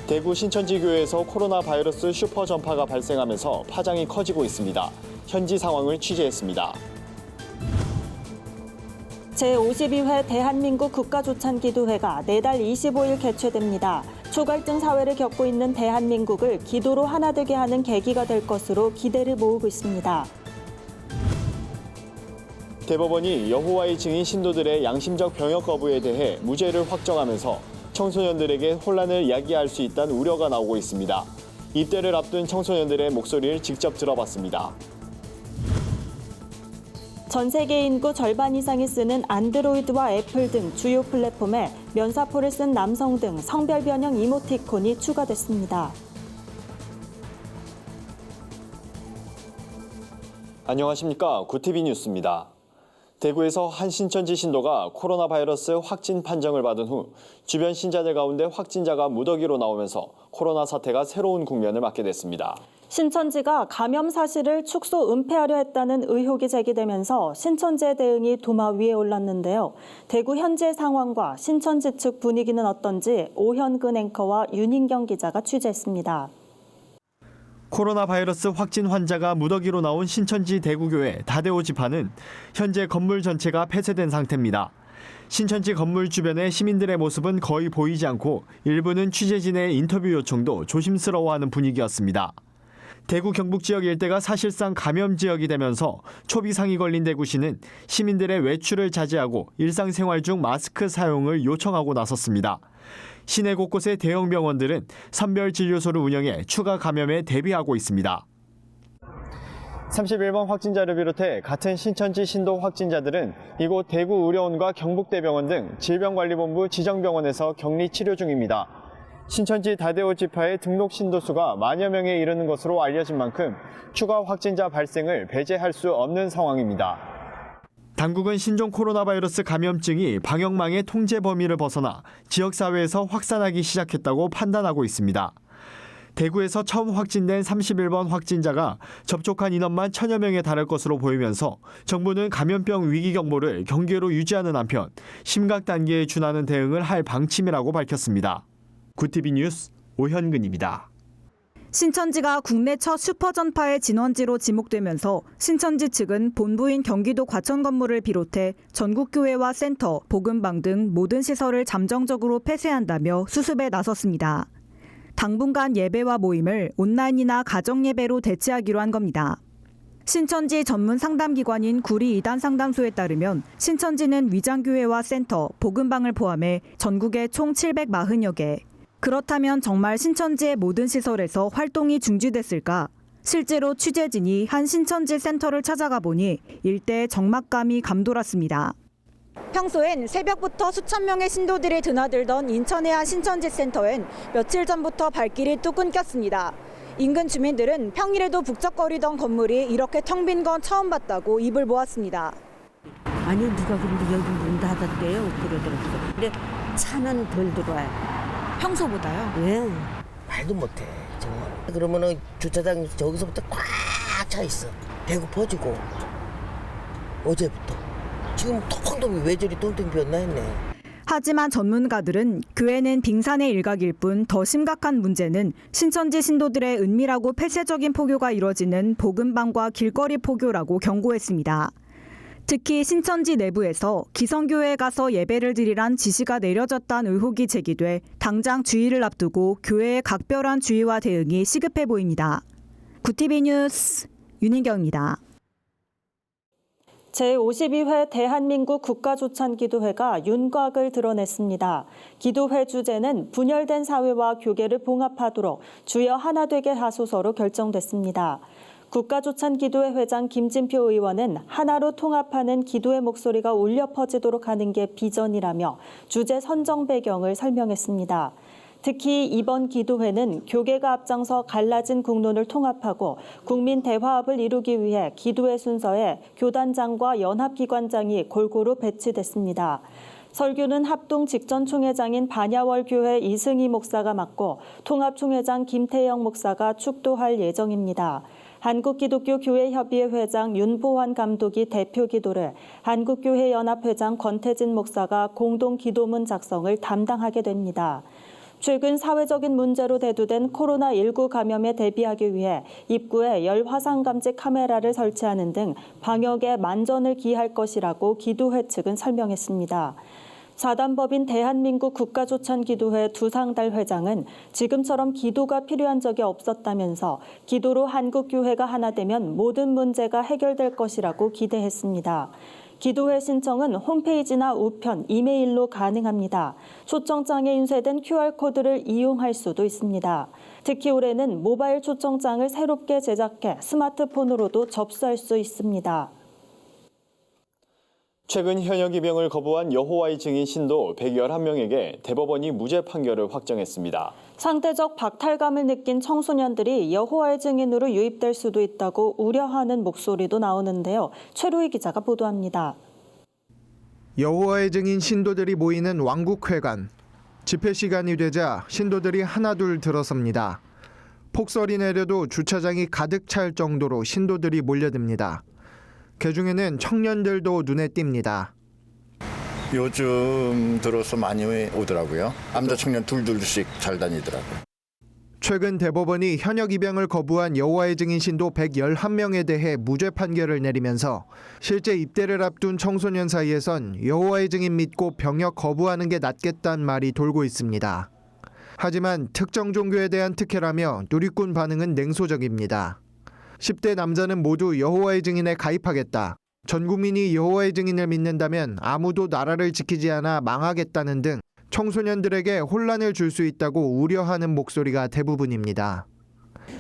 대구 신천지교회에서 코로나 바이러스 슈퍼 전파가 발생하면서 파장이 커지고 있습니다. 현지 상황을 취재했습니다. 제52회 대한민국 국가조찬기도회가 내달 25일 개최됩니다. 초갈등 사회를 겪고 있는 대한민국을 기도로 하나 되게 하는 계기가 될 것으로 기대를 모으고 있습니다. 대법원이 여호와의 증인 신도들의 양심적 병역 거부에 대해 무죄를 확정하면서 청소년들에게 혼란을 야기할 수 있다는 우려가 나오고 있습니다. 입대를 앞둔 청소년들의 목소리를 직접 들어봤습니다. 전 세계 인구 절반 이상이 쓰는 안드로이드와 애플 등 주요 플랫폼에 면사포를 쓴 남성 등 성별 변형 이모티콘이 추가됐습니다. 안녕하십니까. 구티비 뉴스입니다. 대구에서 한 신천지 신도가 코로나 바이러스 확진 판정을 받은 후 주변 신자들 가운데 확진자가 무더기로 나오면서 코로나 사태가 새로운 국면을 맞게 됐습니다. 신천지가 감염 사실을 축소 은폐하려 했다는 의혹이 제기되면서 신천지의 대응이 도마 위에 올랐는데요. 대구 현재 상황과 신천지 측 분위기는 어떤지 오현근 앵커와 윤인경 기자가 취재했습니다. 코로나 바이러스 확진 환자가 무더기로 나온 신천지 대구교회 다대오 지파는 현재 건물 전체가 폐쇄된 상태입니다. 신천지 건물 주변의 시민들의 모습은 거의 보이지 않고 일부는 취재진의 인터뷰 요청도 조심스러워하는 분위기였습니다. 대구 경북 지역 일대가 사실상 감염 지역이 되면서 초비상이 걸린 대구시는 시민들의 외출을 자제하고 일상생활 중 마스크 사용을 요청하고 나섰습니다. 시내 곳곳의 대형 병원들은 선별진료소를 운영해 추가 감염에 대비하고 있습니다. 31번 확진자를 비롯해 같은 신천지 신도 확진자들은 이곳 대구의료원과 경북대병원 등 질병관리본부 지정병원에서 격리 치료 중입니다. 신천지 다대오 지파의 등록 신도수가 만여 명에 이르는 것으로 알려진 만큼 추가 확진자 발생을 배제할 수 없는 상황입니다. 당국은 신종 코로나 바이러스 감염증이 방역망의 통제 범위를 벗어나 지역사회에서 확산하기 시작했다고 판단하고 있습니다. 대구에서 처음 확진된 31번 확진자가 접촉한 인원만 1000여 명에 달할 것으로 보이면서 정부는 감염병 위기경보를 경계로 유지하는 한편 심각 단계에 준하는 대응을 할 방침이라고 밝혔습니다. 구티비 뉴스 오현근입니다. 신천지가 국내 첫 슈퍼전파의 진원지로 지목되면서 신천지 측은 본부인 경기도 과천 건물을 비롯해 전국 교회와 센터, 복음방 등 모든 시설을 잠정적으로 폐쇄한다며 수습에 나섰습니다. 당분간 예배와 모임을 온라인이나 가정예배로 대체하기로 한 겁니다. 신천지 전문 상담기관인 구리 이단 상담소에 따르면 신천지는 위장교회와 센터, 복음방을 포함해 전국에 총 740여 개, 그렇다면 정말 신천지의 모든 시설에서 활동이 중지됐을까? 실제로 취재진이 한 신천지 센터를 찾아가 보니 일대에 적막감이 감돌았습니다. 평소엔 새벽부터 수천 명의 신도들이 드나들던 인천의 한 신천지 센터엔 며칠 전부터 발길이 뚝 끊겼습니다. 인근 주민들은 평일에도 북적거리던 건물이 이렇게 텅 빈 건 처음 봤다고 입을 모았습니다. 아니 누가 그런데 여기 문 닫았대요. 그러더라고요. 근데 차는 덜 들어와요. 평소보다요? 예. 말도 못해 정말. 그러면은 주차장 저기서부터 꽉 차 있어. 대구 퍼지고 어제부터 지금 텅텅 왜 저리 뚱뚱 비었나 했네. 하지만 전문가들은 교회는 빙산의 일각일 뿐 더 심각한 문제는 신천지 신도들의 은밀하고 폐쇄적인 포교가 이뤄지는 복음방과 길거리 포교라고 경고했습니다. 특히 신천지 내부에서 기성교회에 가서 예배를 드리란 지시가 내려졌다는 의혹이 제기돼 당장 주의를 앞두고 교회의 각별한 주의와 대응이 시급해 보입니다. 구티비 뉴스 윤인경입니다. 제52회 대한민국 국가조찬기도회가 윤곽을 드러냈습니다. 기도회 주제는 분열된 사회와 교계를 봉합하도록 주여 하나 되게 하소서로 결정됐습니다. 국가조찬기도회 회장 김진표 의원은 하나로 통합하는 기도의 목소리가 울려 퍼지도록 하는 게 비전이라며 주제 선정 배경을 설명했습니다. 특히 이번 기도회는 교계가 앞장서 갈라진 국론을 통합하고 국민 대화합을 이루기 위해 기도회 순서에 교단장과 연합기관장이 골고루 배치됐습니다. 설교는 합동 직전 총회장인 반야월 교회 이승희 목사가 맡고 통합총회장 김태영 목사가 축도할 예정입니다. 한국기독교교회협의회 회장 윤보환 감독이 대표 기도를, 한국교회연합회장 권태진 목사가 공동 기도문 작성을 담당하게 됩니다. 최근 사회적인 문제로 대두된 코로나19 감염에 대비하기 위해 입구에 열 화상 감지 카메라를 설치하는 등 방역에 만전을 기할 것이라고 기도회 측은 설명했습니다. 사단법인 대한민국 국가조찬기도회 두상달 회장은 지금처럼 기도가 필요한 적이 없었다면서 기도로 한국교회가 하나 되면 모든 문제가 해결될 것이라고 기대했습니다. 기도회 신청은 홈페이지나 우편, 이메일로 가능합니다. 초청장에 인쇄된 QR코드를 이용할 수도 있습니다. 특히 올해는 모바일 초청장을 새롭게 제작해 스마트폰으로도 접수할 수 있습니다. 최근 현역 입영을 거부한 여호와의 증인 신도 111명에게 대법원이 무죄 판결을 확정했습니다. 상대적 박탈감을 느낀 청소년들이 여호와의 증인으로 유입될 수도 있다고 우려하는 목소리도 나오는데요. 최로희 기자가 보도합니다. 여호와의 증인 신도들이 모이는 왕국회관. 집회 시간이 되자 신도들이 하나둘 들어섭니다. 폭설이 내려도 주차장이 가득 찰 정도로 신도들이 몰려듭니다. 그중에는 청년들도 눈에 띕니다. 요즘 들어서 많이 오더라고요. 남자 청년 둘씩 잘 다니더라고요. 최근 대법원이 현역 입양을 거부한 여호와의 증인 신도 111명에 대해 무죄 판결을 내리면서 실제 입대를 앞둔 청소년 사이에선 여호와의 증인 믿고 병역 거부하는 게 낫겠다는 말이 돌고 있습니다. 하지만 특정 종교에 대한 특혜라며 누리꾼 반응은 냉소적입니다. 10대 남자는 모두 여호와의 증인에 가입하겠다. 전 국민이 여호와의 증인을 믿는다면 아무도 나라를 지키지 않아 망하겠다는 등 청소년들에게 혼란을 줄 수 있다고 우려하는 목소리가 대부분입니다.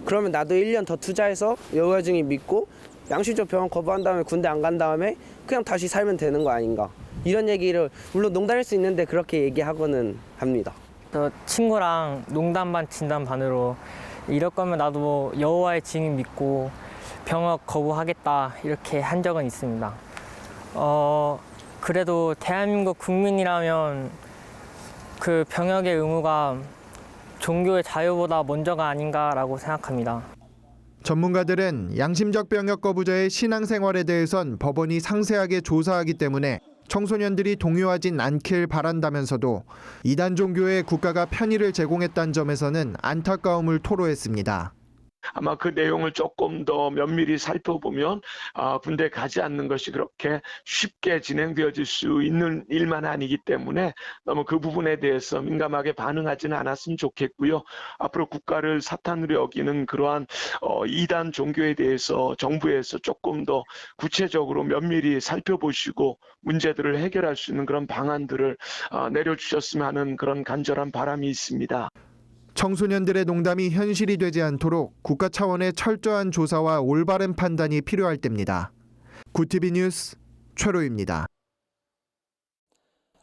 그러면 나도 1년 더 투자해서 여호와의 증인 믿고 양심적 병원 거부한 다음에 군대 안 간 다음에 그냥 다시 살면 되는 거 아닌가. 이런 얘기를 물론 농담할 수 있는데 그렇게 얘기하고는 합니다. 저 친구랑 농담 반 진담 반으로 이럴 거면 나도 여호와의 증인 믿고 병역 거부하겠다 이렇게 한 적은 있습니다. 그래도 대한민국 국민이라면 그 병역의 의무가 종교의 자유보다 먼저가 아닌가라고 생각합니다. 전문가들은 양심적 병역 거부자의 신앙생활에 대해선 법원이 상세하게 조사하기 때문에 청소년들이 동요하진 않길 바란다면서도 이단 종교에 국가가 편의를 제공했다는 점에서는 안타까움을 토로했습니다. 아마 그 내용을 조금 더 면밀히 살펴보면 군대 가지 않는 것이 그렇게 쉽게 진행되어질 수 있는 일만 아니기 때문에 너무 그 부분에 대해서 민감하게 반응하지는 않았으면 좋겠고요. 앞으로 국가를 사탄으로 여기는 그러한 이단 종교에 대해서 정부에서 조금 더 구체적으로 면밀히 살펴보시고 문제들을 해결할 수 있는 그런 방안들을 내려주셨으면 하는 그런 간절한 바람이 있습니다. 청소년들의 농담이 현실이 되지 않도록 국가 차원의 철저한 조사와 올바른 판단이 필요할 때입니다. 구티비 뉴스 최로입니다.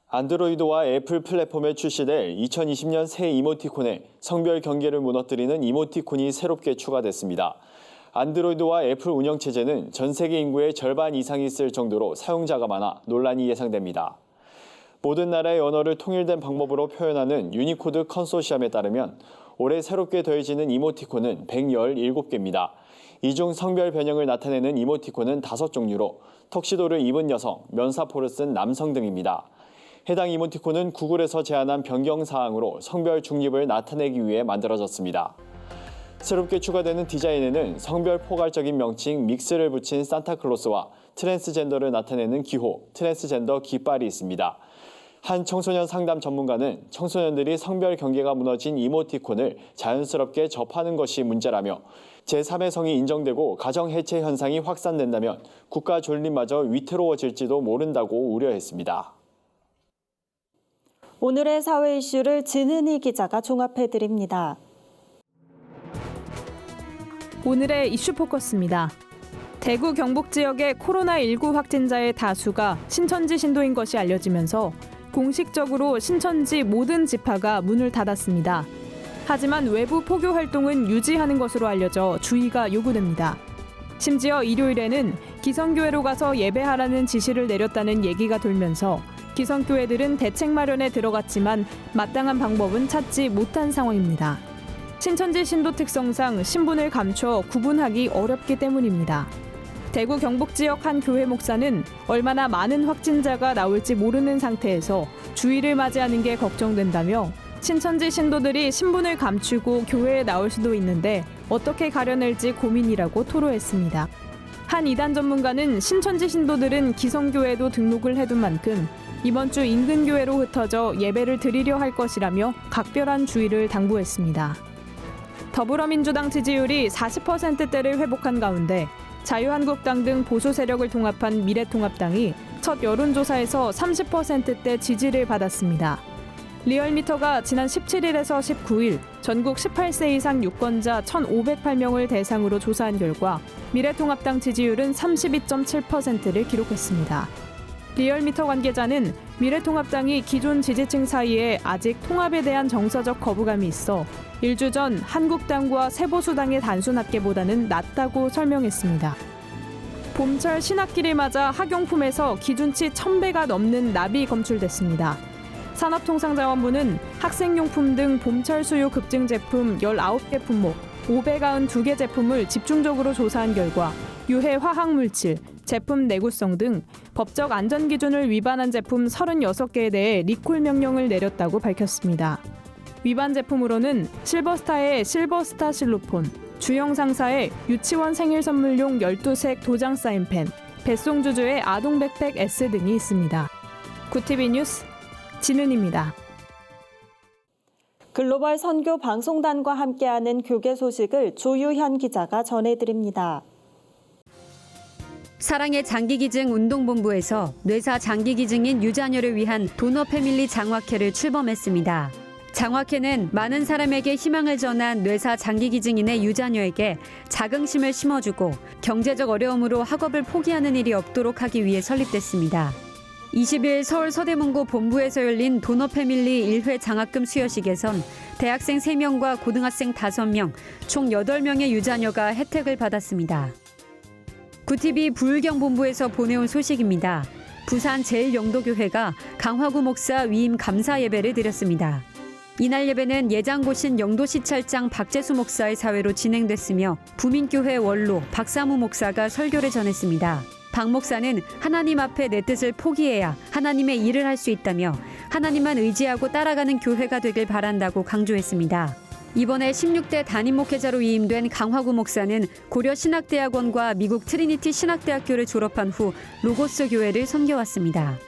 안드로이드와 애플 플랫폼에 출시될 2020년 새 이모티콘에 성별 경계를 무너뜨리는 이모티콘이 새롭게 추가됐습니다. 안드로이드와 애플 운영체제는 전 세계 인구의 절반 이상이 쓸 정도로 사용자가 많아 논란이 예상됩니다. 모든 나라의 언어를 통일된 방법으로 표현하는 유니코드 컨소시엄에 따르면 올해 새롭게 더해지는 이모티콘은 117개입니다. 이 중 성별 변형을 나타내는 이모티콘은 5종류로 턱시도를 입은 여성, 면사포를 쓴 남성 등입니다. 해당 이모티콘은 구글에서 제안한 변경 사항으로 성별 중립을 나타내기 위해 만들어졌습니다. 새롭게 추가되는 디자인에는 성별 포괄적인 명칭 믹스를 붙인 산타클로스와 트랜스젠더를 나타내는 기호, 트랜스젠더 깃발이 있습니다. 한 청소년 상담 전문가는 청소년들이 성별 경계가 무너진 이모티콘을 자연스럽게 접하는 것이 문제라며 제3의 성이 인정되고 가정 해체 현상이 확산된다면 국가 존립마저 위태로워질지도 모른다고 우려했습니다. 오늘의 사회 이슈를 진은희 기자가 종합해드립니다. 오늘의 이슈 포커스입니다. 대구 경북 지역의 코로나19 확진자의 다수가 신천지 신도인 것이 알려지면서 공식적으로 신천지 모든 지파가 문을 닫았습니다. 하지만 외부 포교 활동은 유지하는 것으로 알려져 주의가 요구됩니다. 심지어 일요일에는 기성교회로 가서 예배하라는 지시를 내렸다는 얘기가 돌면서 기성교회들은 대책 마련에 들어갔지만 마땅한 방법은 찾지 못한 상황입니다. 신천지 신도 특성상 신분을 감춰 구분하기 어렵기 때문입니다. 대구 경북 지역 한 교회 목사는 얼마나 많은 확진자가 나올지 모르는 상태에서 주의를 맞이하는 게 걱정된다며 신천지 신도들이 신분을 감추고 교회에 나올 수도 있는데 어떻게 가려낼지 고민이라고 토로했습니다. 한 이단 전문가는 신천지 신도들은 기성교회도 등록을 해둔 만큼 이번 주 인근 교회로 흩어져 예배를 드리려 할 것이라며 각별한 주의를 당부했습니다. 더불어민주당 지지율이 40%대를 회복한 가운데 자유한국당 등 보수 세력을 통합한 미래통합당이 첫 여론조사에서 30%대 지지를 받았습니다. 리얼미터가 지난 17일에서 19일 전국 18세 이상 유권자 1,508명을 대상으로 조사한 결과 미래통합당 지지율은 32.7%를 기록했습니다. 리얼미터 관계자는 미래통합당이 기존 지지층 사이에 아직 통합에 대한 정서적 거부감이 있어 일주 전 한국당과 새보수당의 단순 합계보다는 낫다고 설명했습니다. 봄철 신학기를 맞아 학용품에서 기준치 1,000배가 넘는 납이 검출됐습니다. 산업통상자원부는 학생용품 등 봄철 수요 급증 제품 19개 품목, 592개 제품을 집중적으로 조사한 결과 유해 화학물질, 제품 내구성 등 법적 안전기준을 위반한 제품 36개에 대해 리콜 명령을 내렸다고 밝혔습니다. 위반 제품으로는 실버스타의 실버스타 실로폰, 주영상사의 유치원 생일 선물용 12색 도장 사인펜, 배송주주의 아동 백팩 S 등이 있습니다. 구티비 뉴스 진은입니다. 글로벌 선교 방송단과 함께하는 교계 소식을 조유현 기자가 전해드립니다. 사랑의 장기기증 운동본부에서 뇌사 장기기증인 유자녀를 위한 도너 패밀리 장학회를 출범했습니다. 장학회는 많은 사람에게 희망을 전한 뇌사 장기기증인의 유자녀에게 자긍심을 심어주고 경제적 어려움으로 학업을 포기하는 일이 없도록 하기 위해 설립됐습니다. 20일 서울 서대문고 본부에서 열린 도너 패밀리 1회 장학금 수여식에선 대학생 3명과 고등학생 5명, 총 8명의 유자녀가 혜택을 받았습니다. 구티비 부울경본부에서 보내온 소식입니다. 부산 제일영도교회가 강화구 목사 위임 감사 예배를 드렸습니다. 이날 예배는 예장고신 영도시찰장 박재수 목사의 사회로 진행됐으며 부민교회 원로 박사무 목사가 설교를 전했습니다. 박 목사는 하나님 앞에 내 뜻을 포기해야 하나님의 일을 할 수 있다며 하나님만 의지하고 따라가는 교회가 되길 바란다고 강조했습니다. 이번에 16대 담임 목회자로 위임된 강화구 목사는 고려신학대학원과 미국 트리니티 신학대학교를 졸업한 후 로고스 교회를 섬겨왔습니다.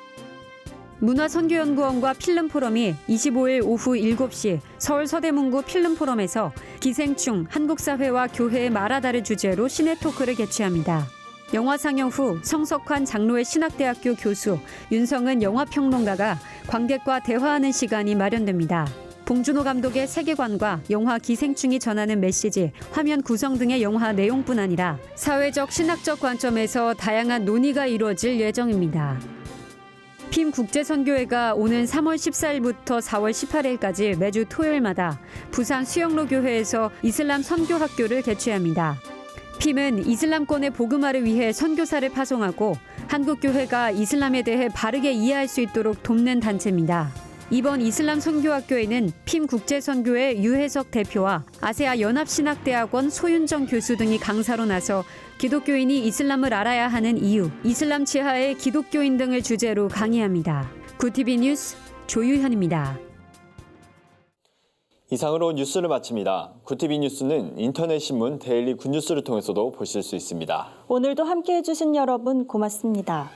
문화선교연구원과 필름포럼이 25일 오후 7시 서울 서대문구 필름포럼에서 기생충, 한국사회와 교회의 말하다를 주제로 시네토크를 개최합니다. 영화 상영 후 성석환 장로회 신학대학교 교수, 윤성은 영화평론가가 관객과 대화하는 시간이 마련됩니다. 봉준호 감독의 세계관과 영화 기생충이 전하는 메시지, 화면 구성 등의 영화 내용뿐 아니라 사회적, 신학적 관점에서 다양한 논의가 이루어질 예정입니다. 핌 국제선교회가 오는 3월 14일부터 4월 18일까지 매주 토요일마다 부산 수영로 교회에서 이슬람 선교학교를 개최합니다. 핌은 이슬람권의 복음화를 위해 선교사를 파송하고 한국 교회가 이슬람에 대해 바르게 이해할 수 있도록 돕는 단체입니다. 이번 이슬람 선교학교에는 핌 국제선교회 유혜석 대표와 아세아 연합신학대학원 소윤정 교수 등이 강사로 나서 기독교인이 이슬람을 알아야 하는 이유, 이슬람 치하의 기독교인 등을 주제로 강의합니다. 구티비 뉴스 조유현입니다. 이상으로 뉴스를 마칩니다. 구티비 뉴스는 인터넷 신문 데일리 굿뉴스를 통해서도 보실 수 있습니다. 오늘도 함께해 주신 여러분 고맙습니다.